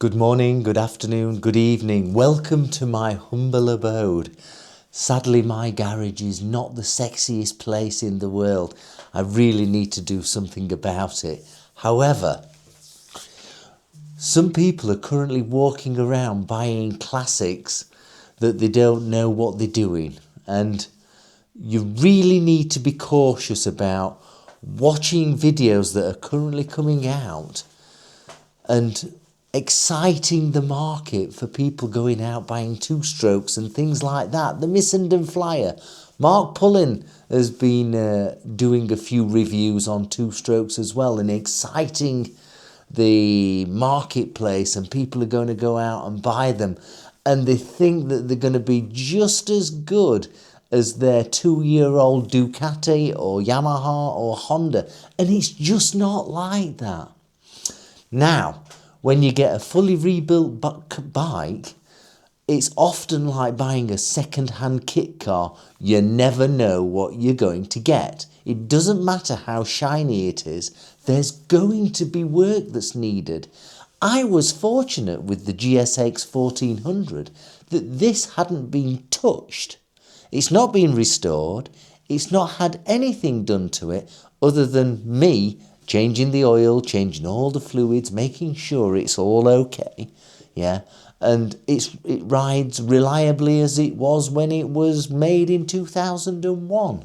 Good morning, good afternoon, good evening. Welcome to my humble abode. Sadly, my garage is not the sexiest place in the world. I really need to do something about it. However, some people are currently walking around buying classics that they don't know what they're doing. And you really need to be cautious about watching videos that are currently coming out and exciting the market for people going out buying two-strokes and things like that. The TheMissendenFlyer. Mark Pullen has been doing a few reviews on two-strokes as well and exciting the marketplace, and people are going to go out and buy them and they think that they're going to be just as good as their 2-year-old Ducati or Yamaha or Honda, and it's just not like that. Now, when you get a fully rebuilt bike, it's often like buying a second-hand kit car. You never know what you're going to get. It doesn't matter how shiny it is, there's going to be work that's needed. I was fortunate with the GSX 1400 that this hadn't been touched. It's not been restored, it's not had anything done to it other than me changing the oil, changing all the fluids, making sure it's all okay, yeah, and it rides reliably as it was when it was made in 2001.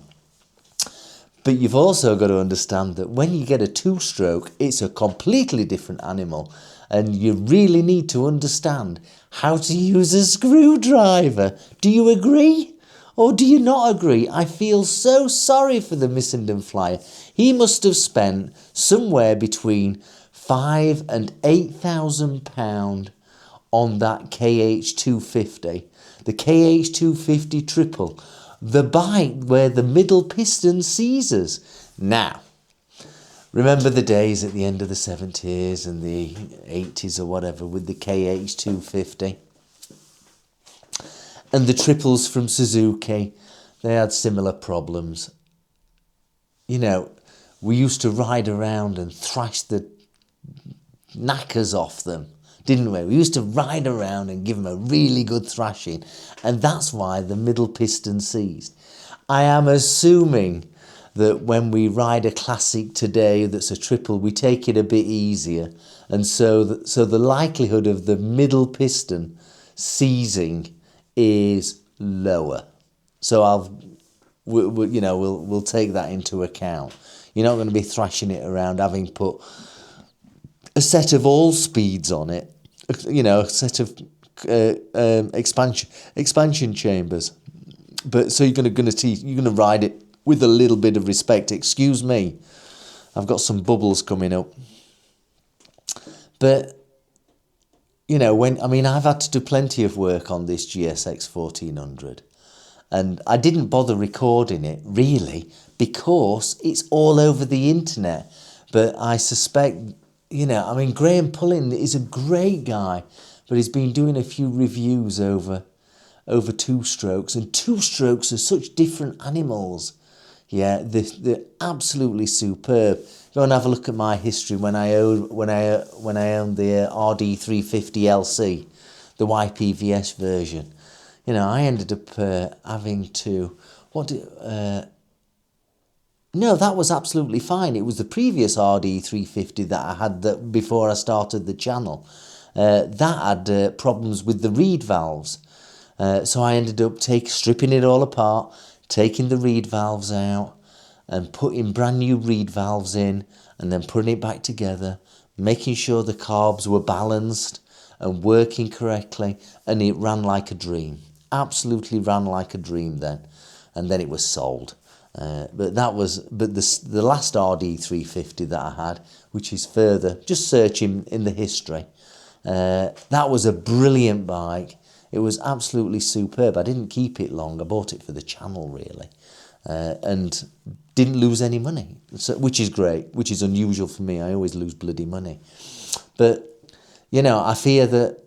But you've also got to understand that when you get a two-stroke, it's a completely different animal, and you really need to understand how to use a screwdriver. Do you agree? Or do you not agree? I feel so sorry for the TheMissendenFlyer. He must have spent somewhere between £5,000 and £8,000 on that KH250. The KH250 triple. The bike where the middle piston seizes. Now, remember the days at the end of the 70s and the 80s or whatever with the KH250? And the triples from Suzuki, they had similar problems. You know, we used to ride around and thrash the knackers off them, didn't we? We used to ride around and give them a really good thrashing. And that's why the middle piston seized. I am assuming that when we ride a classic today that's a triple, we take it a bit easier. And so the likelihood of the middle piston seizing is lower. So we'll take that into account. You're not going to be thrashing it around having put a set of all speeds on it, you know, a set of expansion chambers. But so you're going to ride it with a little bit of respect. Excuse me, I've got some bubbles coming up. But you know, I've had to do plenty of work on this GSX 1400, and I didn't bother recording it really because it's all over the internet. But I suspect, Graham Pullen is a great guy, but he's been doing a few reviews over two-strokes, and two-strokes are such different animals. Yeah, they're absolutely superb. Go and have a look at my history when I owned the RD350 LC, the YPVS version. You know, I ended up having to no, that was absolutely fine. It was the previous RD350 that I had before I started the channel. That had problems with the reed valves. So I ended up stripping it all apart, taking the reed valves out and putting brand new reed valves in and then putting it back together, making sure the carbs were balanced and working correctly, and it ran like a dream. Absolutely ran like a dream then. And then it was sold. But the last RD350 that I had, which is further, just searching in the history, that was a brilliant bike. It was absolutely superb. I didn't keep it long. I bought it for the channel, really, and didn't lose any money, which is great, which is unusual for me. I always lose bloody money. But, you know, I fear that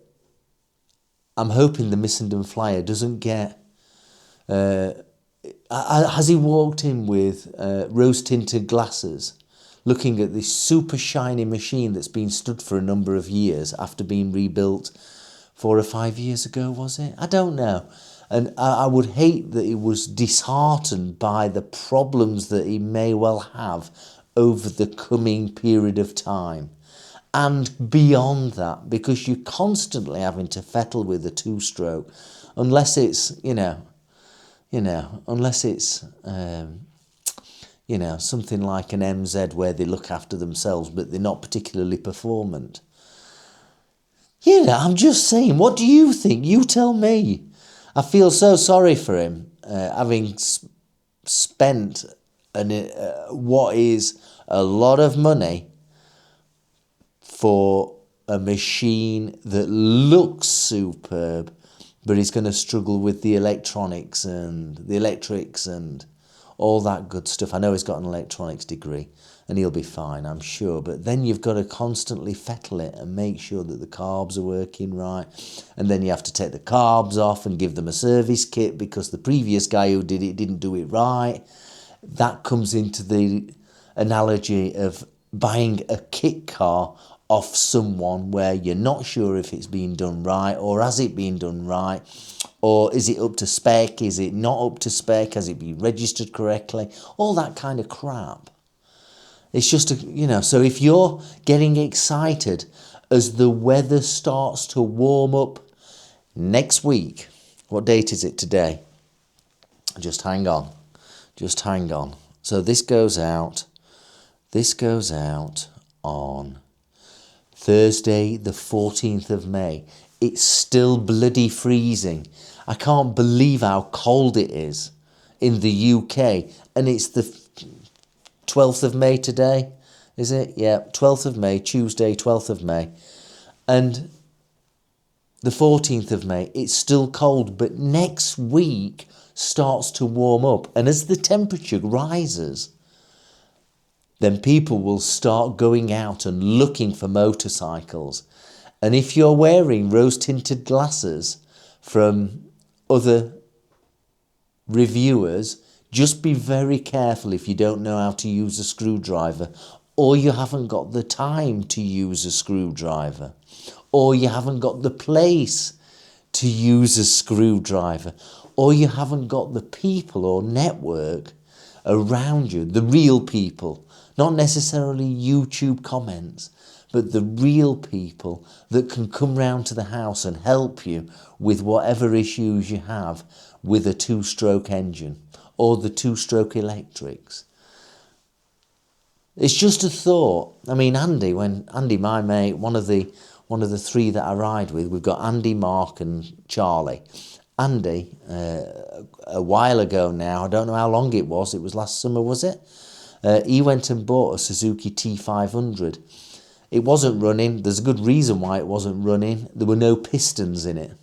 I'm hoping the TheMissendenFlyer doesn't get... has he walked in with rose-tinted glasses, looking at this super shiny machine that's been stood for a number of years after being rebuilt 4 or 5 years ago, was it? I don't know. And I would hate that he was disheartened by the problems that he may well have over the coming period of time. And beyond that, because you're constantly having to fettle with a two-stroke, unless it's, unless it's, something like an MZ where they look after themselves, but they're not particularly performant. I'm just saying, what do you think? You tell me. I feel so sorry for him, having spent what is a lot of money for a machine that looks superb, but he's going to struggle with the electronics and the electrics and all that good stuff. I know he's got an electronics degree and he'll be fine, I'm sure. But then you've got to constantly fettle it and make sure that the carbs are working right. And then you have to take the carbs off and give them a service kit because the previous guy who did it didn't do it right. That comes into the analogy of buying a kit car off someone where you're not sure if it's been done right, or has it been done right, or is it up to spec, is it not up to spec, has it been registered correctly, all that kind of crap. It's just, so if you're getting excited as the weather starts to warm up next week, what date is it today? Just hang on. So this goes out on Thursday, the 14th of May. It's still bloody freezing. I can't believe how cold it is in the UK. And it's the 12th of May today, is it? Yeah, 12th of May, Tuesday, 12th of May. And the 14th of May, it's still cold. But next week starts to warm up. And as the temperature rises, then people will start going out and looking for motorcycles. And if you're wearing rose-tinted glasses from other reviewers, just be very careful if you don't know how to use a screwdriver, or you haven't got the time to use a screwdriver, or you haven't got the place to use a screwdriver, or you haven't got the people or network around you, the real people. Not necessarily YouTube comments, but the real people that can come round to the house and help you with whatever issues you have with a two-stroke engine or the two-stroke electrics. It's just a thought. I mean, Andy, my mate, one of the three that I ride with, we've got Andy, Mark and Charlie. Andy, a while ago now, I don't know how long it was last summer, was it? He went and bought a Suzuki T500. It wasn't running. There's a good reason why it wasn't running. There were no pistons in it.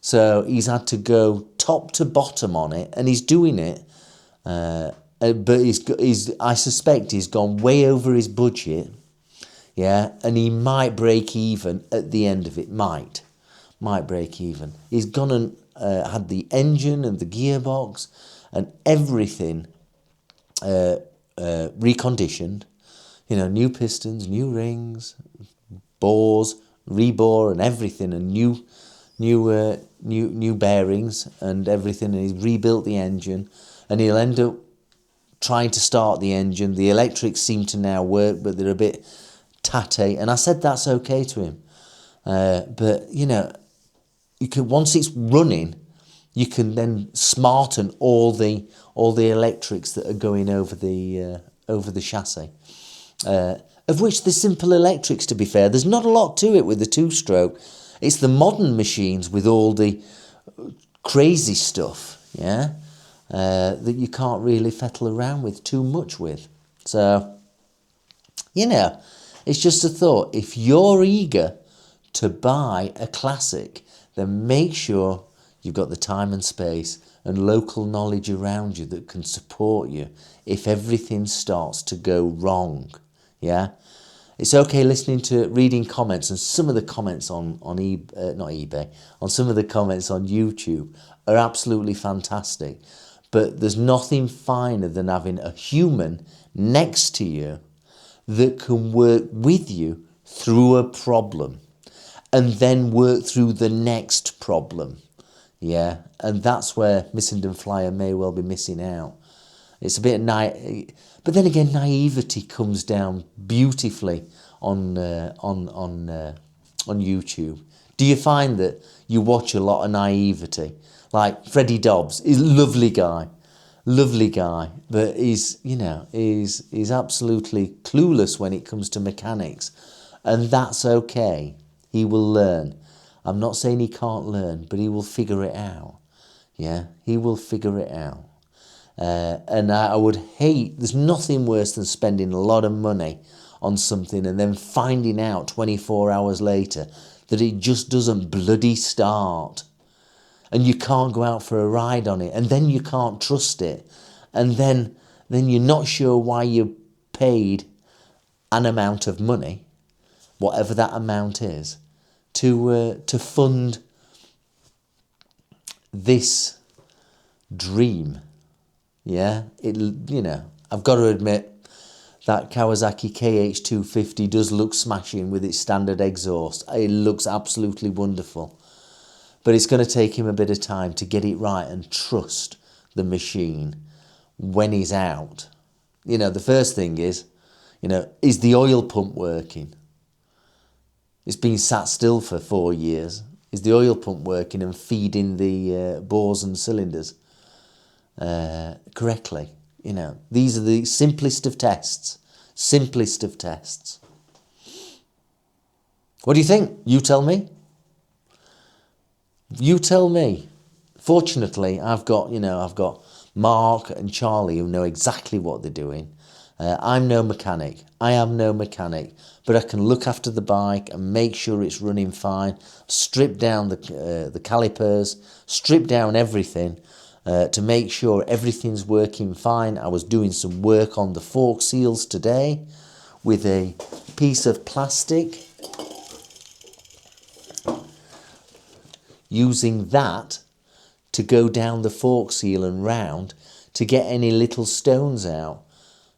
So he's had to go top to bottom on it, and he's doing it. But I suspect he's gone way over his budget. Yeah, and he might break even at the end of it. Might break even. He's gone and had the engine and the gearbox and everything reconditioned, new pistons, new rings, bores, rebore and everything, and new bearings and everything, and he's rebuilt the engine, and he'll end up trying to start the engine. The electrics seem to now work, but they're a bit tatty, and I said that's okay to him, but you can, once it's running, you can then smarten all the electrics that are going over the chassis. Of which the simple electrics, to be fair, there's not a lot to it with the two-stroke. It's the modern machines with all the crazy stuff, that you can't really fettle around with too much with. So, it's just a thought. If you're eager to buy a classic, then make sure you've got the time and space and local knowledge around you that can support you if everything starts to go wrong. Yeah, it's okay reading comments, and some of the comments on eBay, on some of the comments on YouTube are absolutely fantastic. But there's nothing finer than having a human next to you that can work with you through a problem and then work through the next problem. Yeah, and that's where Flyer may well be missing out. It's a bit but then again, naivety comes down beautifully on YouTube. Do you find that you watch a lot of naivety? Like Freddie Dobbs, he's a lovely guy, but he's absolutely clueless when it comes to mechanics, and that's okay. He will learn. I'm not saying he can't learn, but he will figure it out. Yeah, he will figure it out. And I would hate, there's nothing worse than spending a lot of money on something and then finding out 24 hours later that it just doesn't bloody start. And you can't go out for a ride on it, and then you can't trust it. And then you're not sure why you paid an amount of money, whatever that amount is, to fund this dream. Yeah, I've got to admit that Kawasaki KH250 does look smashing with its standard exhaust. It looks absolutely wonderful. But it's going to take him a bit of time to get it right and trust the machine when he's out. The first thing is the oil pump working? It's been sat still for 4 years. Is the oil pump working and feeding the bores and cylinders correctly? These are the simplest of tests. What do you think? You tell me. Fortunately, I've got Mark and Charlie who know exactly what they're doing. I'm no mechanic. I am no mechanic, but I can look after the bike and make sure it's running fine. Strip down the calipers, strip down everything to make sure everything's working fine. I was doing some work on the fork seals today with a piece of plastic, using that to go down the fork seal and round to get any little stones out.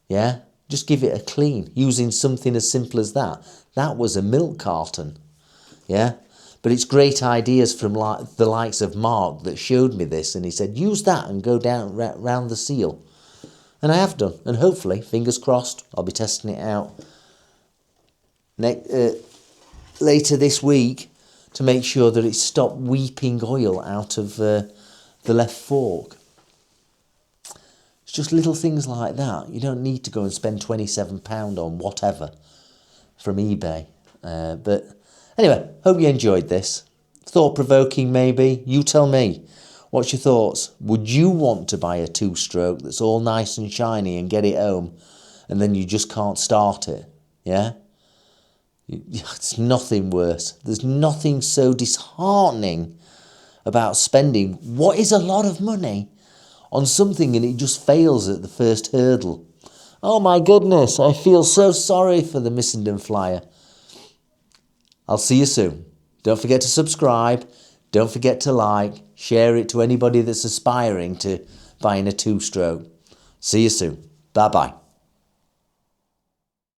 Yeah, just give it a clean using something as simple as that. That was a milk carton. Yeah, but it's great ideas from the likes of Mark that showed me this, and he said use that and go down round the seal, and I have done, and hopefully, fingers crossed, I'll be testing it out later this week to make sure that it stopped weeping oil out of the left fork. It's just little things like that. You don't need to go and spend £27 on whatever from eBay. But anyway, hope you enjoyed this. Thought-provoking maybe. You tell me. What's your thoughts? Would you want to buy a two-stroke that's all nice and shiny and get it home and then you just can't start it? Yeah? It's nothing worse. There's nothing so disheartening about spending what is a lot of money on something and it just fails at the first hurdle. Oh my goodness, I feel so sorry for the Flyer. I'll see you soon. Don't forget to subscribe. Don't forget to like. Share it to anybody that's aspiring to buying a two-stroke. See you soon. Bye-bye.